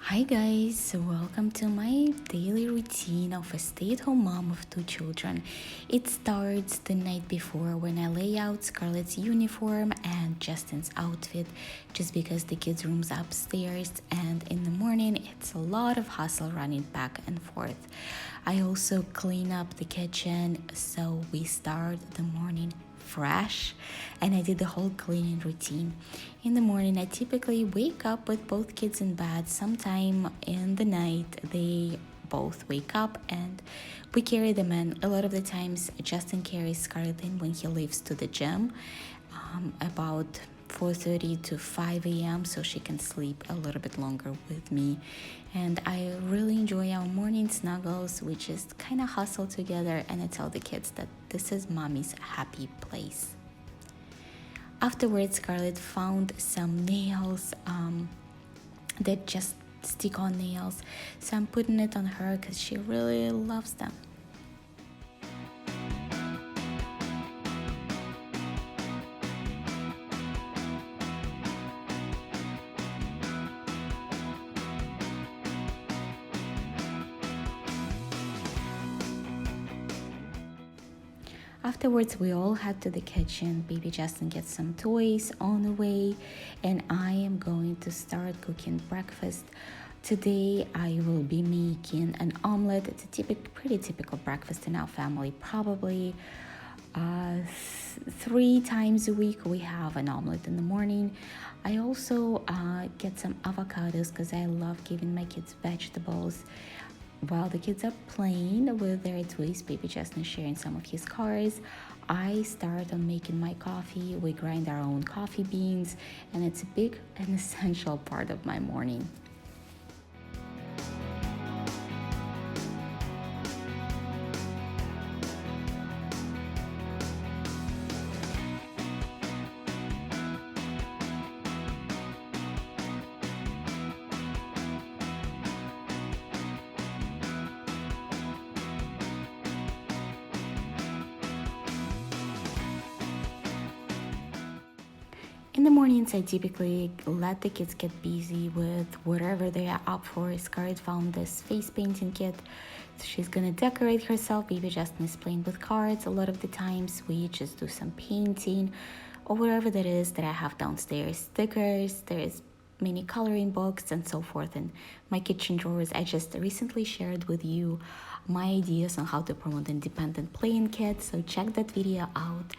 Hi guys, welcome to my daily routine of a stay-at-home mom of two children. It starts the night before when I lay out Scarlett's uniform and Justin's outfit just because the kids' room's upstairs, and in the morning it's a lot of hustle running back and forth. I also clean up the kitchen so we start the morning fresh, and I did the whole cleaning routine. In the morning, I typically wake up with both kids in bed. Sometime in the night, they both wake up and we carry them in. A lot of the times, Justin carries Scarlett in when he leaves to the gym, about 4:30 to 5 a.m. so she can sleep a little bit longer with me. And I really enjoy our morning snuggles. We just kind of hustle together, and I tell the kids that this is mommy's happy place. Afterwards, Scarlett found some nails that just stick on nails, so I'm putting it on her because she really loves them. Afterwards, we all head to the kitchen. Baby Justin gets some toys on the way, and I am going to start cooking breakfast. Today, I will be making an omelet. It's a pretty typical breakfast in our family. Probably 3 times a week we have an omelet in the morning. I also get some avocados because I love giving my kids vegetables. While the kids are playing with their toys, Baby Justin is sharing some of his cars. I start on making my coffee. We grind our own coffee beans, and it's a big and essential part of my morning. In the mornings, I typically let the kids get busy with whatever they are up for. Scarlett found this face painting kit, so she's gonna decorate herself. Baby Justin is playing with cards. A lot of the times, we just do some painting or whatever that is that I have downstairs. Stickers, there's mini coloring books and so forth. And my kitchen drawers, I just recently shared with you my ideas on how to promote independent playing kits, so check that video out.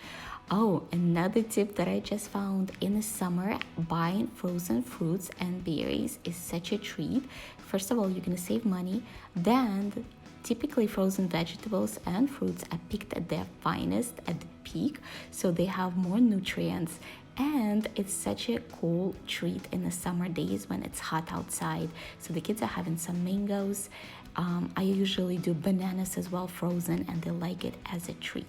Oh, another tip that I just found: in the summer, buying frozen fruits and berries is such a treat. First of all, you're gonna save money. Then, typically frozen vegetables and fruits are picked at their finest at the peak, so they have more nutrients. And it's such a cool treat in the summer days when it's hot outside. So the kids are having some mangoes. I usually do bananas as well, frozen, and they like it as a treat.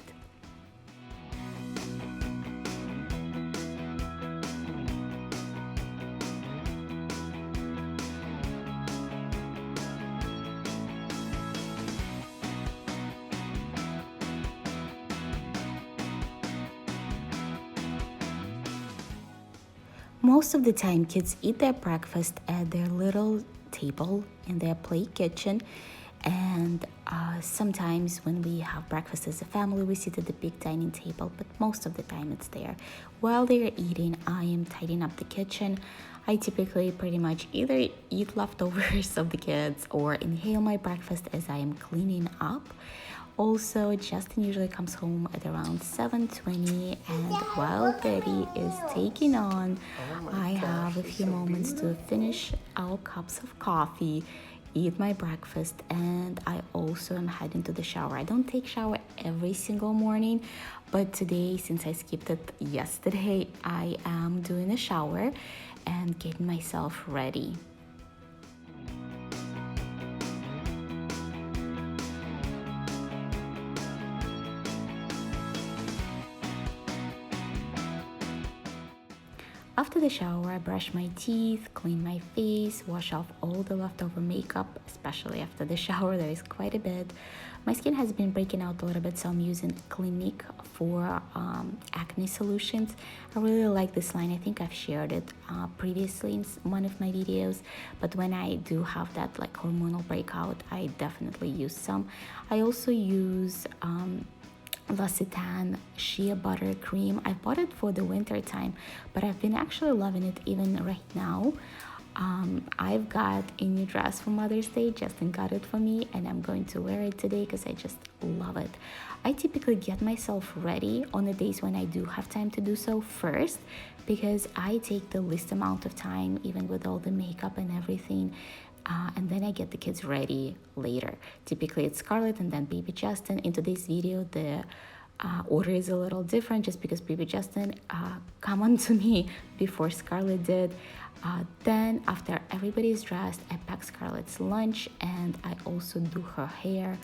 Most of the time, kids eat their breakfast at their little table in their play kitchen, and sometimes when we have breakfast as a family, we sit at the big dining table, but most of the time it's there. While they're eating, I am tidying up the kitchen. I typically pretty much either eat leftovers of the kids or inhale my breakfast as I am cleaning up. Also, Justin usually comes home at around 7:20, and while Betty is taking on, I have a few moments to finish our cups of coffee, eat my breakfast, and I also am heading to the shower. I don't take shower every single morning, but today, since I skipped it yesterday, I am doing a shower and getting myself ready. After the shower, I brush my teeth, clean my face, wash off all the leftover makeup, especially after the shower, there is quite a bit. My skin has been breaking out a little bit, so I'm using Clinique for acne solutions. I really like this line. I think I've shared it previously in one of my videos, but when I do have that like hormonal breakout, I definitely use some. I also use L'Occitane shea butter cream. I bought it for the winter time, but I've been actually loving it even right now. I've got a new dress for Mother's Day. Justin got it for me, and I'm going to wear it today because I just love it. I typically get myself ready on the days when I do have time to do so first, because I take the least amount of time, even with all the makeup and everything. And then I get the kids ready later. Typically it's Scarlett and then baby Justin. In today's video, the order is a little different just because baby Justin come on to me before Scarlett did. Then after everybody is dressed, I pack Scarlett's lunch and I also do her hair.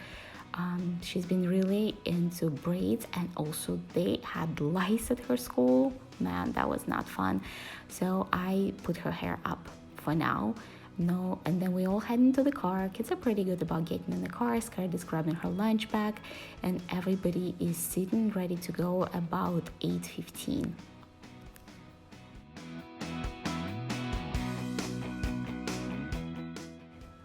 She's been really into braids, and also they had lice at her school. Man, that was not fun. So I put her hair up for now. No, and then we all head into the car. Kids are pretty good about getting in the car. Scarlett is grabbing her lunch bag, and everybody is sitting ready to go about 8:15.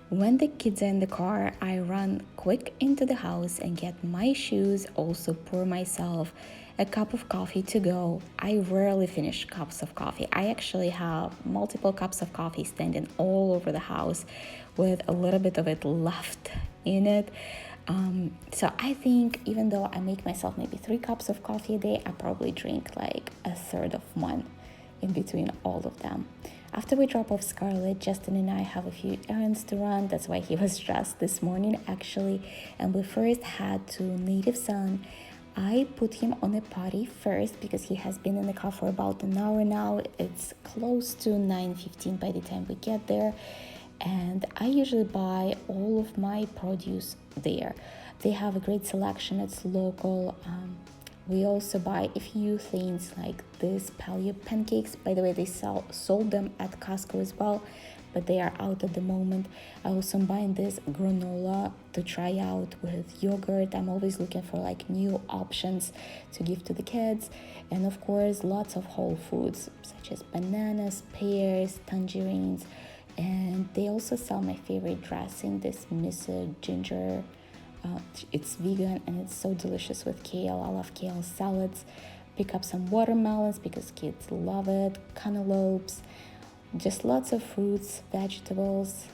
When the kids are in the car, I run quick into the house and get my shoes, also pour myself a cup of coffee to go. I rarely finish cups of coffee. I actually have multiple cups of coffee standing all over the house with a little bit of it left in it. So I think even though I make myself maybe 3 cups of coffee a day, I probably drink like a third of one in between all of them. After we drop off Scarlett, Justin and I have a few errands to run. That's why he was dressed this morning, actually. And we first had to Native Son. I put him on a potty first because he has been in the car for about an hour now. It's close to 9:15 by the time we get there. And I usually buy all of my produce there. They have a great selection. It's local. We also buy a few things like this paleo pancakes. By the way, they sold them at Costco as well, but they are out at the moment. I also am buying this granola to try out with yogurt. I'm always looking for like new options to give to the kids. And of course, lots of whole foods such as bananas, pears, tangerines. And they also sell my favorite dressing, this miso ginger. It's vegan and it's so delicious with kale. I love kale salads. Pick up some watermelons because kids love it. Cantaloupes, just lots of fruits, vegetables.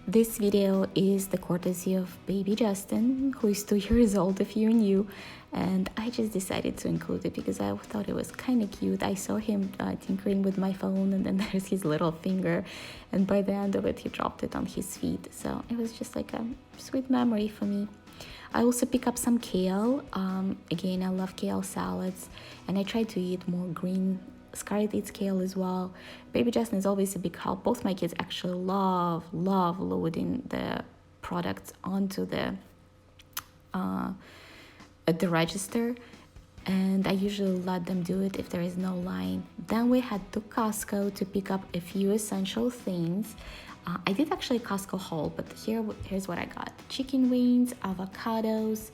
This video is the courtesy of baby Justin, who is 2 years old if you're new, and I just decided to include it because I thought it was kind of cute. I saw him tinkering with my phone, and then there's his little finger, and by the end of it he dropped it on his feet, so it was just like a sweet memory for me. I also pick up some kale. Again, I love kale salads, and I try to eat more green. Scarlett eats kale as well. Baby Justin is always a big help. Both my kids actually love loading the products onto the at the register, and I usually let them do it if there is no line. Then we head to Costco to pick up a few essential things. I did actually Costco haul, but here's what I got: chicken wings, avocados.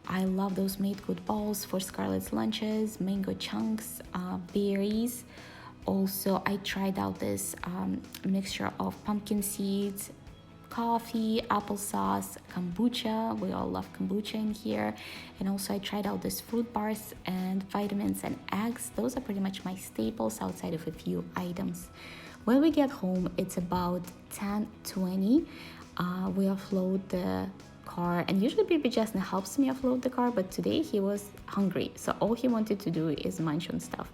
I love those made good balls for Scarlett's lunches, mango chunks, berries. Also, I tried out this mixture of pumpkin seeds, coffee, applesauce, kombucha. We all love kombucha in here. And also I tried out this fruit bars and vitamins and eggs. Those are pretty much my staples outside of a few items. When we get home, it's about 10:20. We offload the car, and usually baby Justin helps me offload the car, but today he was hungry, so all he wanted to do is munch on stuff.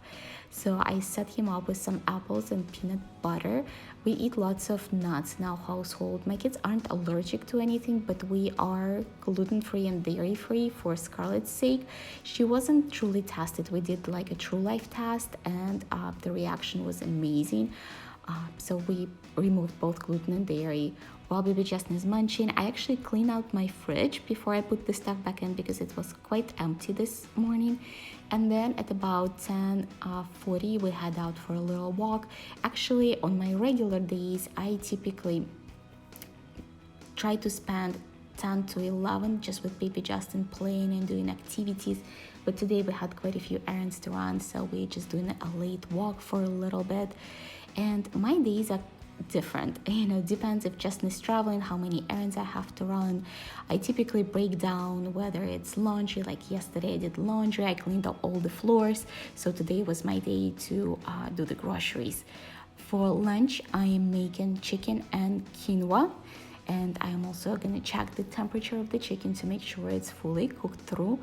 So I set him up with some apples and peanut butter. We eat lots of nuts in our household. My kids aren't allergic to anything, but we are gluten-free and dairy-free for Scarlett's sake. She wasn't truly tested. We did like a true life test, and the reaction was amazing. So we removed both gluten and dairy. While baby Justin is munching, I actually clean out my fridge before I put the stuff back in because it was quite empty this morning. And then at about 10:40, we head out for a little walk. Actually, on my regular days, I typically try to spend 10 to 11 just with baby Justin playing and doing activities. But today we had quite a few errands to run, so we're just doing a late walk for a little bit. And my days are different, depends if Justin is traveling, how many errands I have to run. I typically break down whether it's laundry, like yesterday I did laundry, I cleaned up all the floors, so today was my day to do the groceries. For lunch I am making chicken and quinoa, and I am also gonna check the temperature of the chicken to make sure it's fully cooked through.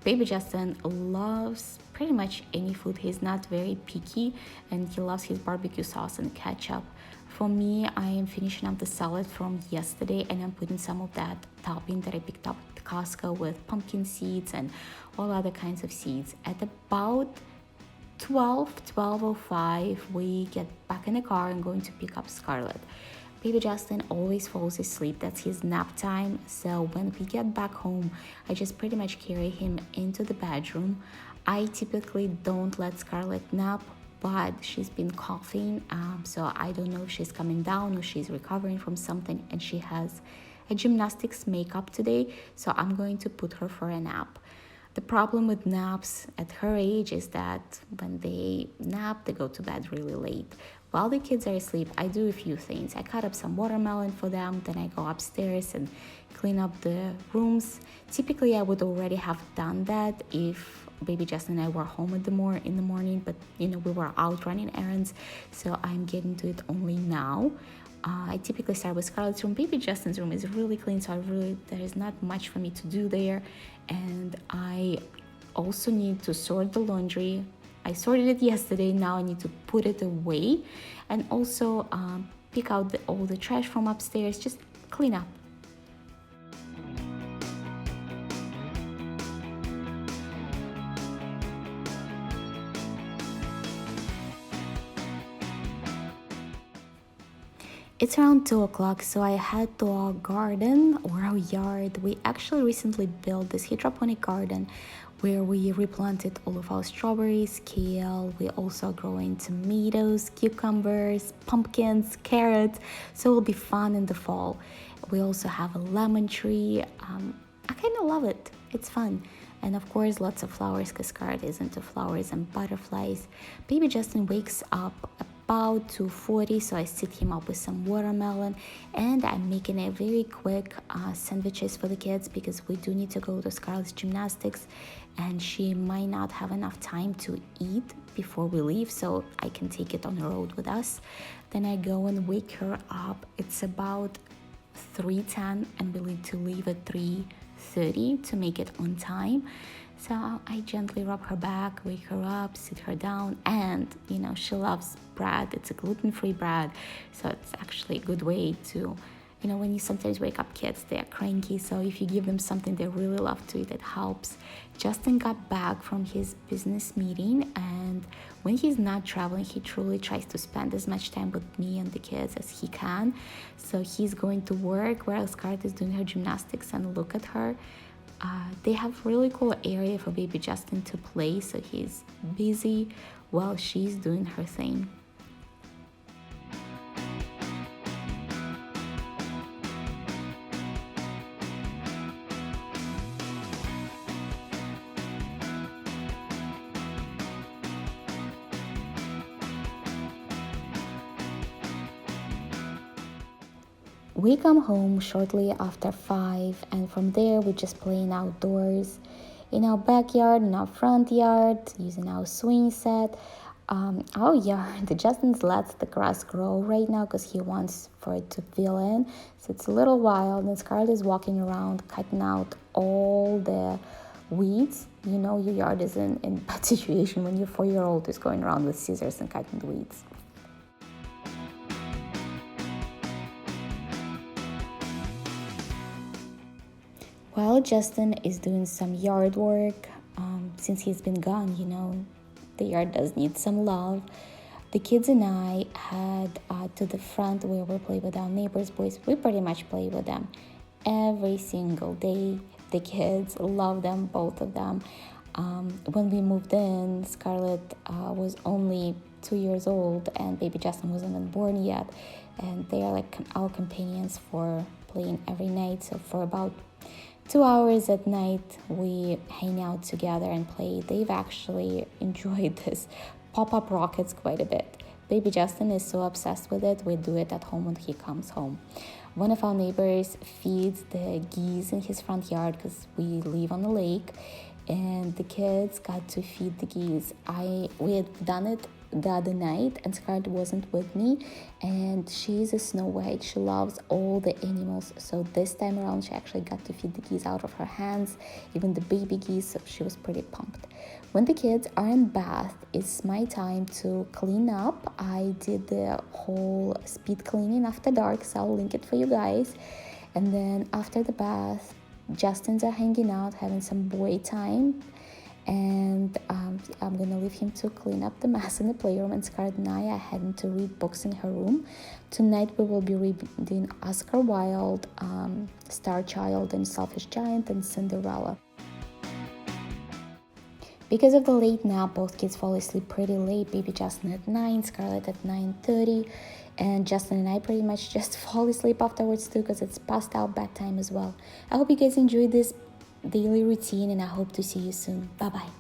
Baby Justin loves pretty much any food. He's not very picky, and he loves his barbecue sauce and ketchup. For me, I am finishing up the salad from yesterday, and I'm putting some of that topping that I picked up at Costco with pumpkin seeds and all other kinds of seeds. At about 12:05, we get back in the car and going to pick up Scarlett. Baby Justin always falls asleep. That's his nap time. So when we get back home, I just pretty much carry him into the bedroom. I typically don't let Scarlett nap, but she's been coughing. So I don't know if she's coming down or she's recovering from something, and she has a gymnastics makeup today. So I'm going to put her for a nap. The problem with naps at her age is that when they nap, they go to bed really late. While the kids are asleep, I do a few things. I cut up some watermelon for them, then I go upstairs and clean up the rooms. Typically, I would already have done that if baby Justin and I were home in the morning, but we were out running errands, so I'm getting to it only now. I typically start with Scarlett's room. Baby Justin's room is really clean, so there is not much for me to do there. And I also need to sort the laundry. I sorted it yesterday, now I need to put it away, and also pick out all the trash from upstairs, just clean up. It's around 2 o'clock, so I head to our garden or our yard. We actually recently built this hydroponic garden where we replanted all of our strawberries, kale. We also growing tomatoes, cucumbers, pumpkins, carrots. So it'll be fun in the fall. We also have a lemon tree. I kind of love it. It's fun. And of course, lots of flowers because Scarlett is into flowers and butterflies. Baby Justin wakes up about 2:40, so I sit him up with some watermelon, and I'm making a very quick sandwiches for the kids because we do need to go to Scarlett's gymnastics, and she might not have enough time to eat before we leave, so I can take it on the road with us. Then I go and wake her up. It's about 3:10, and we need to leave at 3:30 to make it on time. So I gently rub her back, wake her up, sit her down, and she loves bread. It's a gluten-free bread, so it's actually a good way to, when you sometimes wake up kids, they are cranky, so if you give them something they really love to eat, it helps. Justin got back from his business meeting, and when he's not traveling, he truly tries to spend as much time with me and the kids as he can. So he's going to work while Scarlett is doing her gymnastics, and look at her. They have really cool area for baby Justin to play, so he's busy while she's doing her thing. We come home shortly after 5, and from there we're just playing outdoors in our backyard, in our front yard, using our swing set. Our yard, Justin lets the grass grow right now because he wants for it to fill in. So it's a little wild, and Scarlett is walking around cutting out all the weeds. Your yard is in bad situation when your 4-year-old is going around with scissors and cutting the weeds. While Justin is doing some yard work, since he's been gone, the yard does need some love. The kids and I head to the front where we play with our neighbors' boys. We pretty much play with them every single day. The kids love them, both of them. When we moved in, Scarlett was only 2 years old and baby Justin wasn't even born yet. And they are like our companions for playing every night. So for about 2 hours at night, we hang out together and play. They've actually enjoyed this pop-up rockets quite a bit. Baby Justin is so obsessed with it, we do it at home when he comes home. One of our neighbors feeds the geese in his front yard because we live on a lake, and the kids got to feed the geese. We had done it the other night and Scarlett wasn't with me, and she's a Snow White. She loves all the animals, so this time around she actually got to feed the geese out of her hands, even the baby geese, so she was pretty pumped. When the kids are in bath, it's my time to clean up. I did the whole speed cleaning after dark, so I'll link it for you guys. And then after the bath, Justin's are hanging out, having some boy time, and I'm gonna leave him to clean up the mess in the playroom, and Scarlett and I are heading to read books in her room. Tonight we will be reading Oscar Wilde, Star Child and Selfish Giant, and Cinderella. Because of the late nap, both kids fall asleep pretty late. Baby Justin at 9, Scarlett at 9:30, and Justin and I pretty much just fall asleep afterwards too because it's past our bedtime as well. I hope you guys enjoyed this daily routine, and I hope to see you soon. Bye-bye.